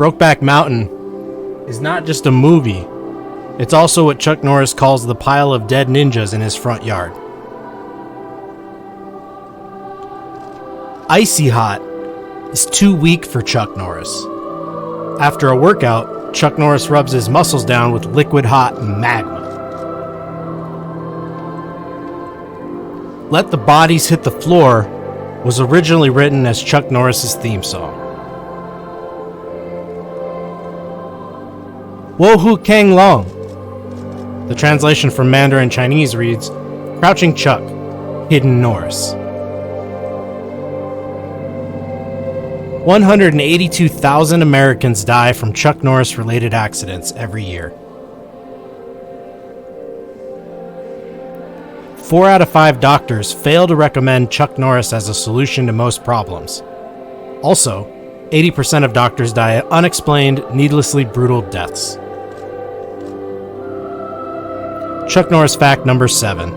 Brokeback Mountain is not just a movie, it's also what Chuck Norris calls the pile of dead ninjas in his front yard. Icy Hot is too weak for Chuck Norris. After a workout, Chuck Norris rubs his muscles down with liquid hot magma. Let the Bodies Hit the Floor was originally written as Chuck Norris's theme song. Wo Hu Kang Long. The translation from Mandarin Chinese reads, Crouching Chuck, Hidden Norris. 182,000 Americans die from Chuck Norris-related accidents every year. 4 out of 5 doctors fail to recommend Chuck Norris as a solution to most problems. Also, 80% of doctors die unexplained, needlessly brutal deaths. Chuck Norris fact number 7.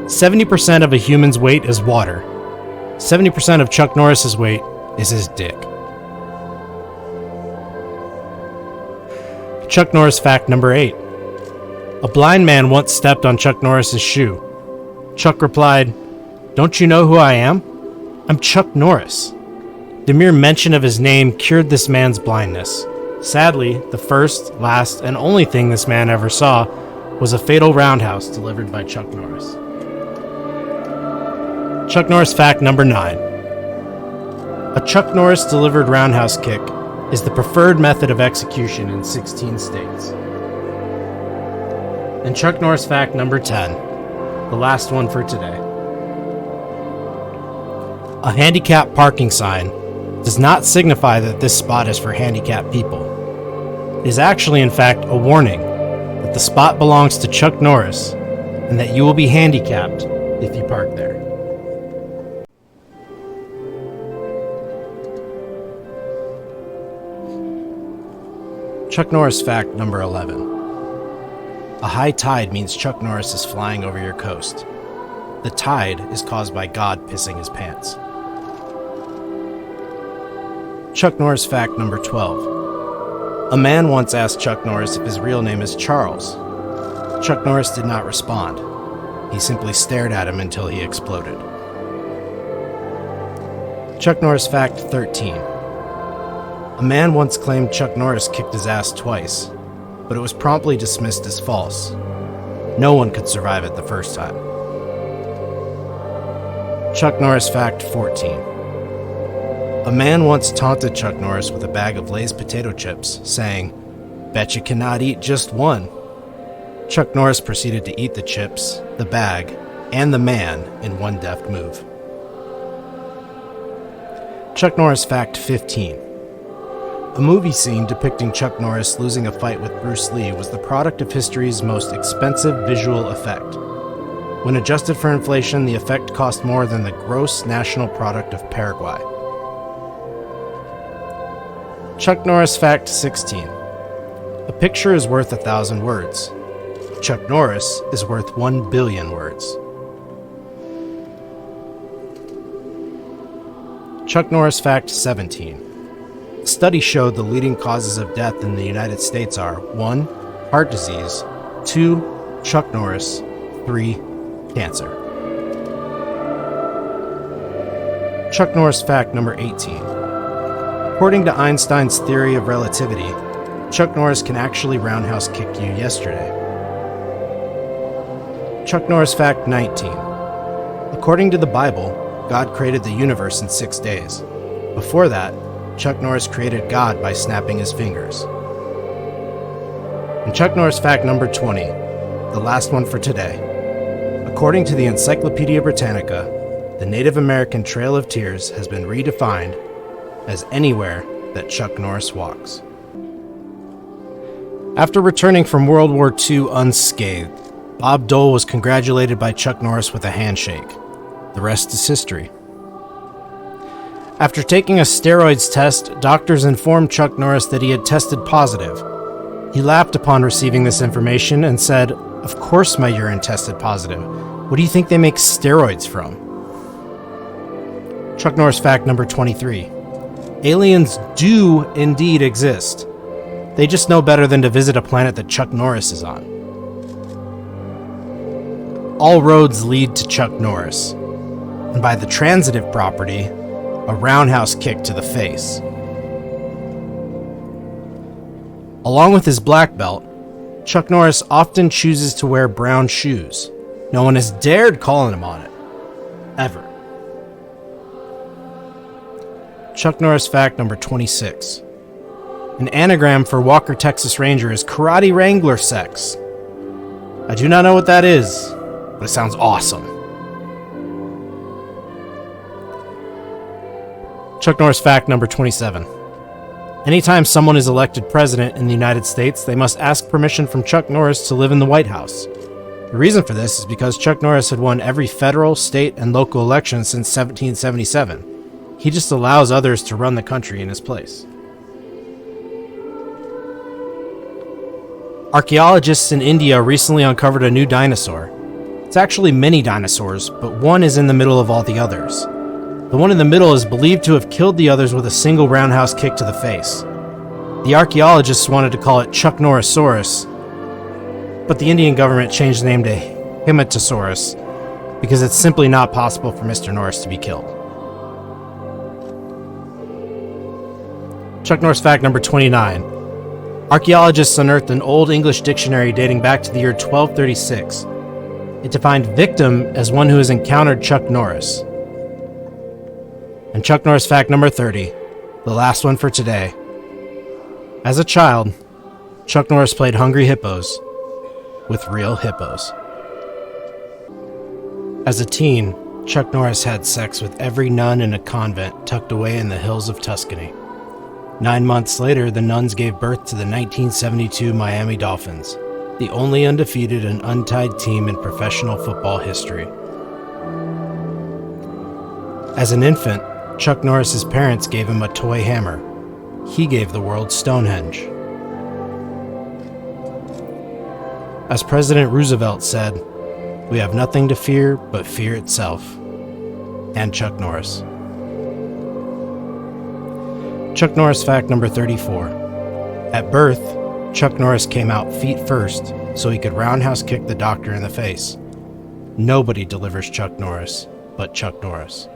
70% of a human's weight is water. 70% of Chuck Norris's weight is his dick. Chuck Norris fact number 8. A blind man once stepped on Chuck Norris's shoe. Chuck replied, "Don't you know who I am? I'm Chuck Norris." The mere mention of his name cured this man's blindness. Sadly, the first, last, and only thing this man ever saw was a fatal roundhouse delivered by Chuck Norris. Chuck Norris fact number 9. A Chuck Norris delivered roundhouse kick is the preferred method of execution in 16 states. And Chuck Norris fact number 10, the last one for today. A handicap parking sign does not signify that this spot is for handicapped people. It is actually, in fact, a warning that the spot belongs to Chuck Norris and that you will be handicapped if you park there. Chuck Norris fact number 11. A high tide means Chuck Norris is flying over your coast. The tide is caused by God pissing his pants. Chuck Norris fact number 12. A man once asked Chuck Norris if his real name is Charles. Chuck Norris did not respond. He simply stared at him until he exploded. Chuck Norris fact 13. A man once claimed Chuck Norris kicked his ass twice, but it was promptly dismissed as false. No one could survive it the first time. Chuck Norris fact 14. A man once taunted Chuck Norris with a bag of Lay's potato chips, saying, "Bet you cannot eat just one." Chuck Norris proceeded to eat the chips, the bag, and the man in one deft move. Chuck Norris fact 15. A movie scene depicting Chuck Norris losing a fight with Bruce Lee was the product of history's most expensive visual effect. When adjusted for inflation, the effect cost more than the gross national product of Paraguay. Chuck Norris fact 16. A picture is worth 1,000 words. Chuck Norris is worth 1 billion words. Chuck Norris fact 17. A study showed the leading causes of death in the United States are 1. Heart disease, 2. Chuck Norris, 3. Cancer. Chuck Norris fact number 18. According to Einstein's theory of relativity, Chuck Norris can actually roundhouse kick you yesterday. Chuck Norris fact 19. According to the Bible, God created the universe in 6 days. Before that, Chuck Norris created God by snapping his fingers. And Chuck Norris fact number 20, the last one for today. According to the Encyclopedia Britannica, the Native American Trail of Tears has been redefined as anywhere that Chuck Norris walks. After returning from World War II unscathed, Bob Dole was congratulated by Chuck Norris with a handshake. The rest is history. After taking a steroids test, doctors informed Chuck Norris that he had tested positive. He laughed upon receiving this information and said, "Of course my urine tested positive. What do you think they make steroids from?" Chuck Norris fact number 23. Aliens do indeed exist. They just know better than to visit a planet that Chuck Norris is on. All roads lead to Chuck Norris, and by the transitive property, a roundhouse kick to the face. Along with his black belt, Chuck Norris often chooses to wear brown shoes. No one has dared call him on it. Ever. Chuck Norris fact number 26. An anagram for Walker Texas Ranger is Karate Wrangler Sex. I do not know what that is, but it sounds awesome. Chuck Norris fact number 27. Anytime someone is elected president in the United States, they must ask permission from Chuck Norris to live in the White House. The reason for this is because Chuck Norris had won every federal, state, and local election since 1777. He just allows others to run the country in his place. Archaeologists in India recently uncovered a new dinosaur. It's actually many dinosaurs, but one is in the middle of all the others. The one in the middle is believed to have killed the others with a single roundhouse kick to the face. The archaeologists wanted to call it Chucknorrisaurus, but the Indian government changed the name to Himatosaurus because it's simply not possible for Mr. Norris to be killed. Chuck Norris fact number 29. Archaeologists unearthed an old English dictionary dating back to the year 1236. It defined victim as one who has encountered Chuck Norris. And Chuck Norris fact number 30, the last one for today. As a child, Chuck Norris played Hungry Hippos with real hippos. As a teen, Chuck Norris had sex with every nun in a convent tucked away in the hills of Tuscany. 9 months later, the nuns gave birth to the 1972 Miami Dolphins, the only undefeated and untied team in professional football history. As an infant, Chuck Norris's parents gave him a toy hammer. He gave the world Stonehenge. As President Roosevelt said, "We have nothing to fear but fear itself." And Chuck Norris. Chuck Norris fact number 34. At birth, Chuck Norris came out feet first so he could roundhouse kick the doctor in the face. Nobody delivers Chuck Norris but Chuck Norris.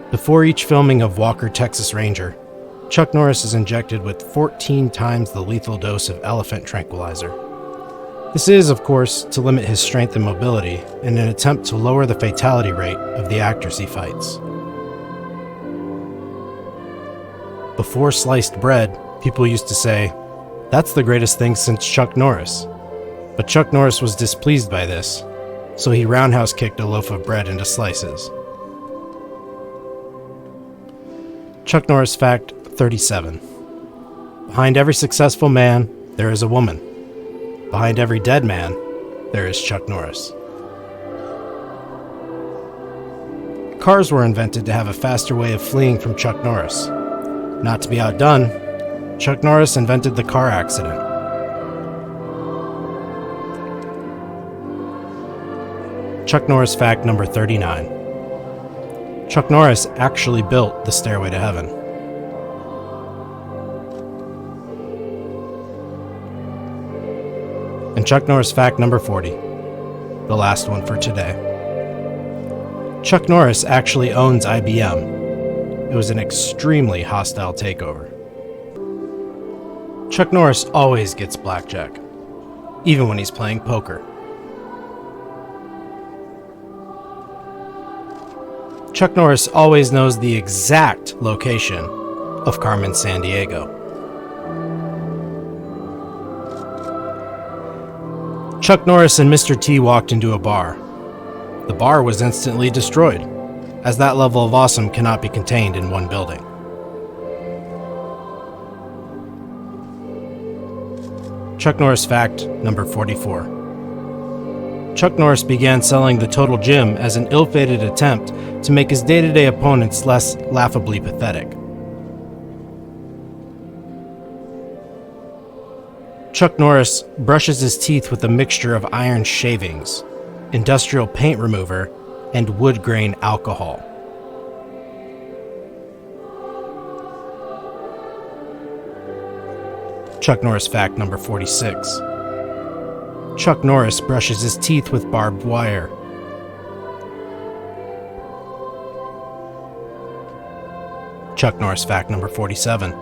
Before each filming of Walker Texas Ranger, Chuck Norris is injected with 14 times the lethal dose of elephant tranquilizer. This is, of course, to limit his strength and mobility in an attempt to lower the fatality rate of the actors he fights. Before sliced bread, people used to say, "That's the greatest thing since Chuck Norris." But Chuck Norris was displeased by this, so he roundhouse kicked a loaf of bread into slices. Chuck Norris fact 37. Behind every successful man, there is a woman. Behind every dead man, there is Chuck Norris. Cars were invented to have a faster way of fleeing from Chuck Norris. Not to be outdone, Chuck Norris invented the car accident. Chuck Norris fact number 39. Chuck Norris actually built the Stairway to Heaven. And Chuck Norris fact number 40, the last one for today. Chuck Norris actually owns IBM. It was an extremely hostile takeover. Chuck Norris always gets blackjack, even when he's playing poker. Chuck Norris always knows the exact location of Carmen Sandiego. Chuck Norris and Mr. T walked into a bar. The bar was instantly destroyed, as that level of awesome cannot be contained in one building. Chuck Norris fact number 44. Chuck Norris began selling the Total Gym as an ill-fated attempt to make his day-to-day opponents less laughably pathetic. Chuck Norris brushes his teeth with a mixture of iron shavings, industrial paint remover, and wood grain alcohol. Chuck Norris fact number 46. Chuck Norris brushes his teeth with barbed wire. Chuck Norris fact number 47.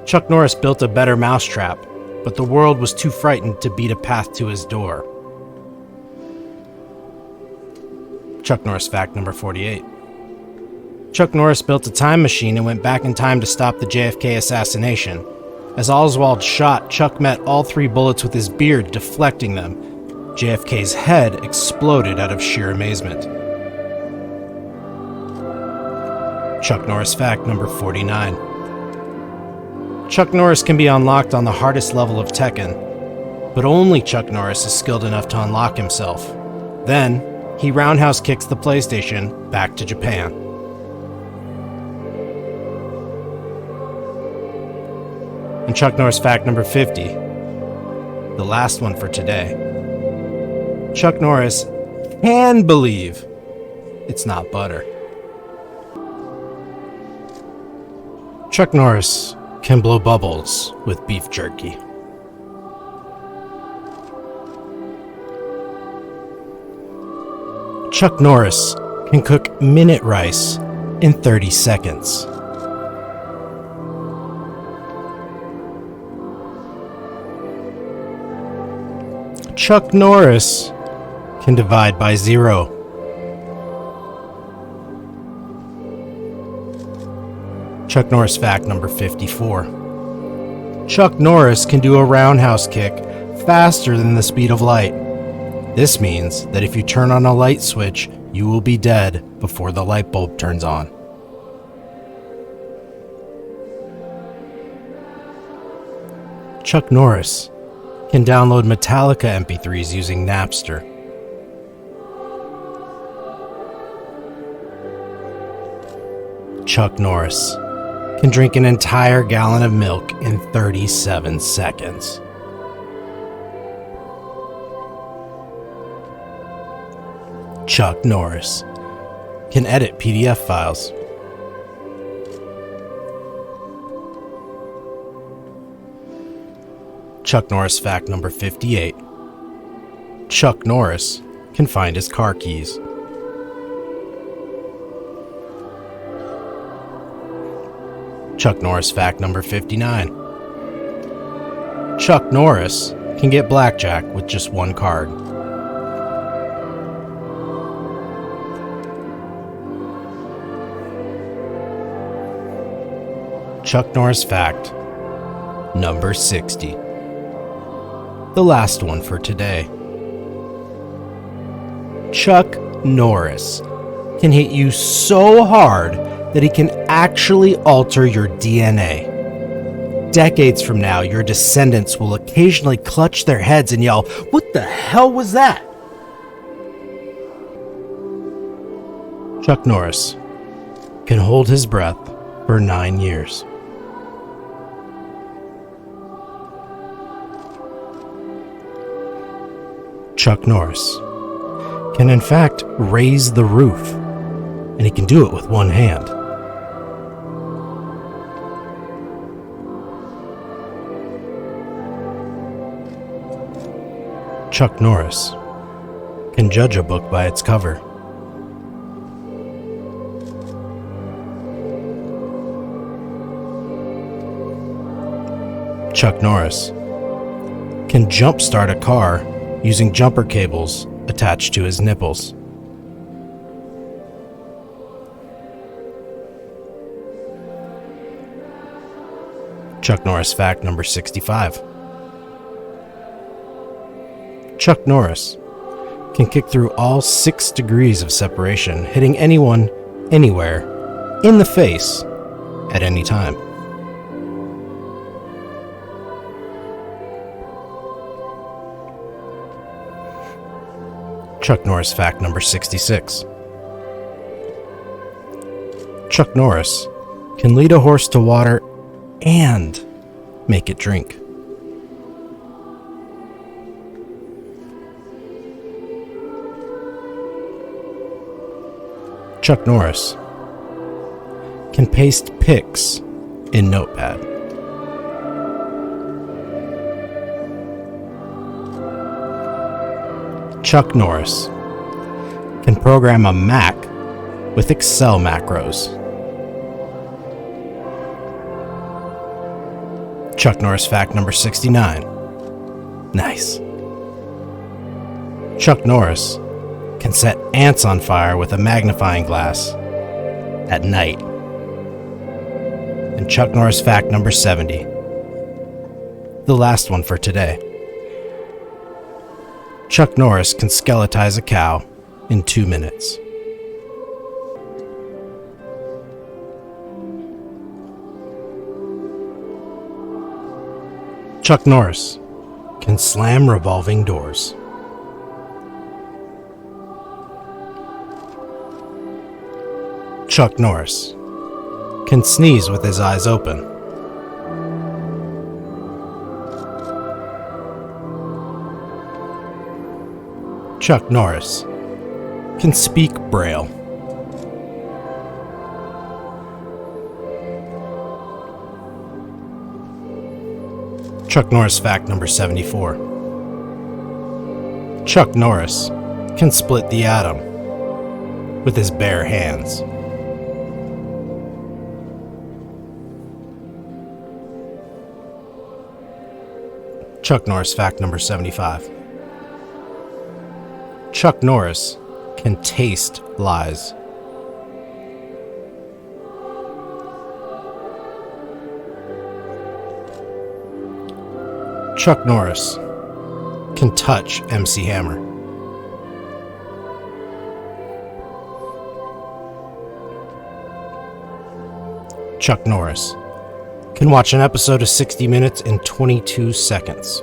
Chuck Norris built a better mousetrap, but the world was too frightened to beat a path to his door. Chuck Norris fact number 48. Chuck Norris built a time machine and went back in time to stop the JFK assassination. As Oswald shot, Chuck met all 3 bullets with his beard, deflecting them. JFK's head exploded out of sheer amazement. Chuck Norris fact number 49. Chuck Norris can be unlocked on the hardest level of Tekken, but only Chuck Norris is skilled enough to unlock himself. Then, he roundhouse kicks the PlayStation back to Japan. And Chuck Norris fact number 50, the last one for today. Chuck Norris can believe it's not butter. Chuck Norris can blow bubbles with beef jerky. Chuck Norris can cook minute rice in 30 seconds. Chuck Norris can divide by 0. Chuck Norris fact number 54. Chuck Norris can do a roundhouse kick faster than the speed of light. This means that if you turn on a light switch, you will be dead before the light bulb turns on. Chuck Norris can download Metallica MP3s using Napster. Chuck Norris can drink an entire gallon of milk in 37 seconds. Chuck Norris can edit PDF files. Chuck Norris fact number 58. Chuck Norris can find his car keys. Chuck Norris fact number 59. Chuck Norris can get blackjack with just one card. Chuck Norris fact number 60. The last one for today. Chuck Norris can hit you so hard that he can actually alter your DNA. Decades from now, your descendants will occasionally clutch their heads and yell, "What the hell was that?" Chuck Norris can hold his breath for 9 years. Chuck Norris can in fact raise the roof, and he can do it with one hand. Chuck Norris can judge a book by its cover. Chuck Norris can jumpstart a car using jumper cables attached to his nipples. Chuck Norris fact number 65. Chuck Norris can kick through all 6 degrees of separation, hitting anyone, anywhere, in the face, at any time. Chuck Norris fact number 66. Chuck Norris can lead a horse to water and make it drink. Chuck Norris can paste pics in Notepad. Chuck Norris can program a Mac with Excel macros. Chuck Norris fact number 69. Nice. Chuck Norris can set ants on fire with a magnifying glass at night. And Chuck Norris fact number 70. The last one for today. Chuck Norris can skeletize a cow in 2 minutes. Chuck Norris can slam revolving doors. Chuck Norris can sneeze with his eyes open. Chuck Norris can speak Braille. Chuck Norris fact number 74. Chuck Norris can split the atom with his bare hands. Chuck Norris fact number 75. Chuck Norris can taste lies. Chuck Norris can touch MC Hammer. Chuck Norris can watch an episode of 60 Minutes in 22 seconds.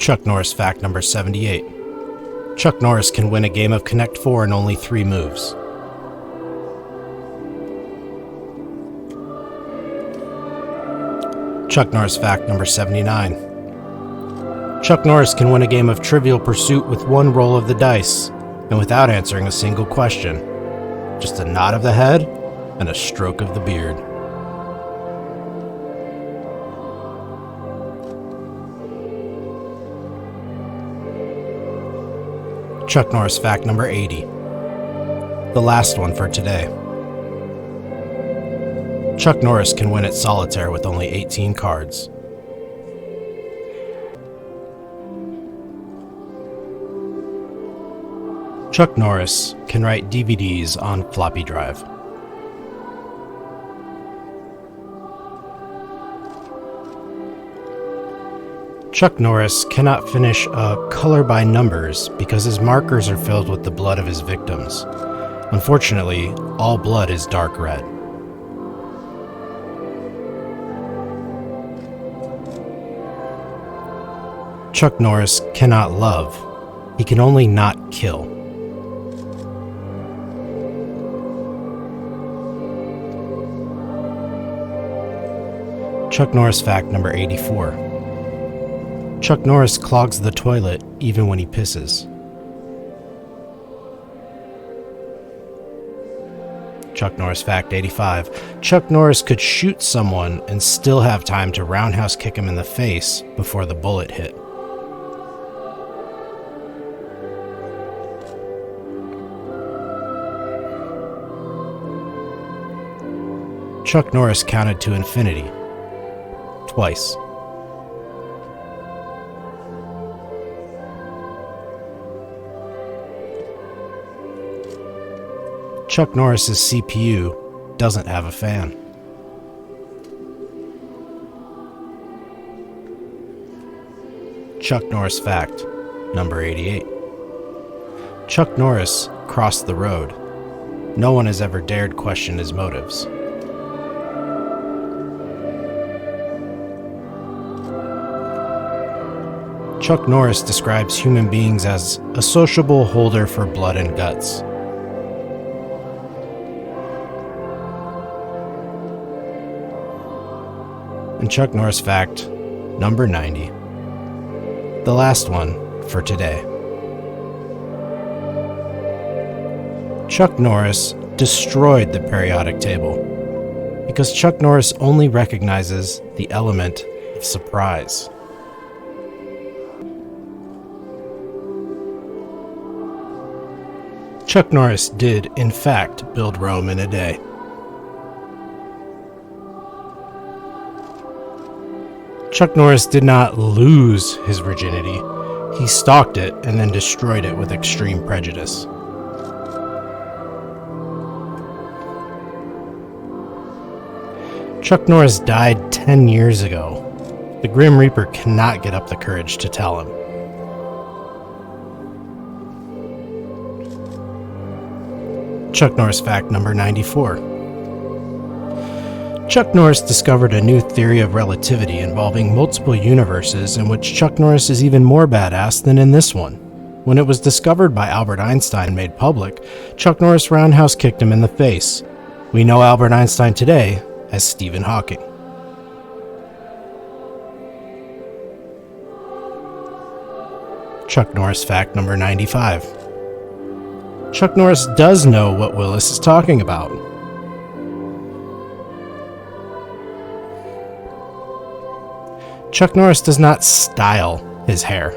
Chuck Norris fact number 78. Chuck Norris can win a game of Connect 4 in only 3 moves. Chuck Norris fact number 79. Chuck Norris can win a game of Trivial Pursuit with 1 roll of the dice and without answering a single question. Just a nod of the head and a stroke of the beard. Chuck Norris fact number 80. The last one for today. Chuck Norris can win at solitaire with only 18 cards. Chuck Norris can write DVDs on floppy drive. Chuck Norris cannot finish a color by numbers because his markers are filled with the blood of his victims. Unfortunately, all blood is dark red. Chuck Norris cannot love. He can only not kill. Chuck Norris fact number 84. Chuck Norris clogs the toilet even when he pisses. Chuck Norris fact 85. Chuck Norris could shoot someone and still have time to roundhouse kick him in the face before the bullet hit. Chuck Norris counted to infinity. Twice. Chuck Norris's CPU doesn't have a fan. Chuck Norris fact number 88. Chuck Norris crossed the road. No one has ever dared question his motives. Chuck Norris describes human beings as a sociable holder for blood and guts. And Chuck Norris fact number 90. The last one for today. Chuck Norris destroyed the periodic table. because Chuck Norris only recognizes the element of surprise. Chuck Norris did, in fact, build Rome in a day. Chuck Norris did not lose his virginity. He stalked it and then destroyed it with extreme prejudice. Chuck Norris died 10 years ago. The Grim Reaper cannot get up the courage to tell him. Chuck Norris fact number 94. Chuck Norris discovered a new theory of relativity involving multiple universes in which Chuck Norris is even more badass than in this one. When it was discovered by Albert Einstein and made public, Chuck Norris roundhouse kicked him in the face. We know Albert Einstein today as Stephen Hawking. Chuck Norris fact number 95. Chuck Norris does know what Willis is talking about. Chuck Norris does not style his hair.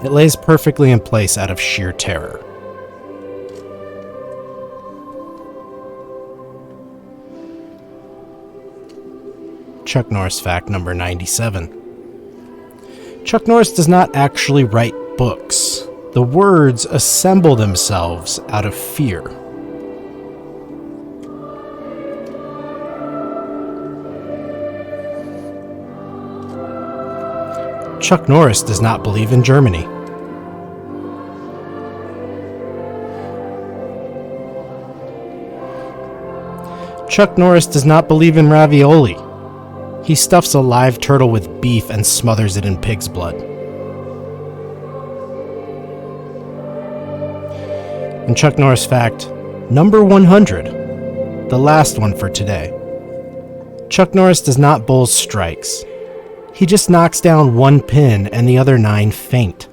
It lays perfectly in place out of sheer terror. Chuck Norris fact number 97. Chuck Norris does not actually write books. The words assemble themselves out of fear. Chuck Norris does not believe in Germany. Chuck Norris does not believe in ravioli. He stuffs a live turtle with beef and smothers it in pig's blood. And Chuck Norris fact number 100, the last one for today. Chuck Norris does not bowl strikes. He just knocks down one pin and the other 9 faint.